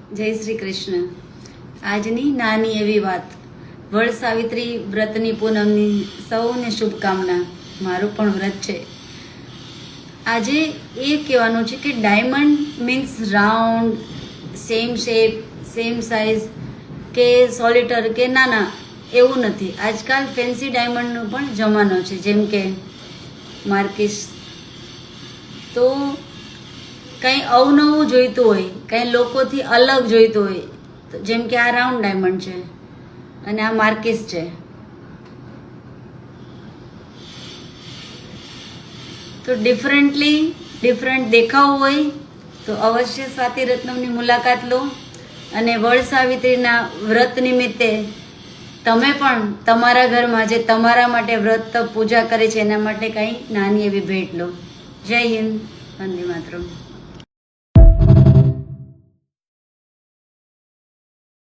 જય શ્રી કૃષ્ણ. આજની નાની એવી વાત, વડ સાવિત્રી વ્રતની પૂનમની સૌને શુભકામના. મારું પણ વ્રત છે. આજે એ કહેવાનું છે કે diamond means round, same shape, same size કે સોલિટર કે નાના એવું નથી. આજકાલ ફેન્સી ડાયમંડનો પણ જમાનો છે, જેમ કે માર્કિસ. તો કંઈ અવનવું જોઈતું હોય, કંઈ લોકોથી અલગ જોઈતું હોય, તો જેમ કે આ રાઉન્ડ ડાયમંડ છે અને આ માર્કિસ છે. તો ડિફરન્ટ દેખાવું હોય તો અવશ્ય સ્વાતિ રત્નમની મુલાકાત લો અને વડ સાવિત્રીના વ્રત નિમિત્તે તમે પણ તમારા ઘરમાં જે તમારા માટે વ્રત પૂજા કરે છે એના માટે કંઈ નાની એવી ભેટ લો. જય હિન્દ, વંદે માતરમ.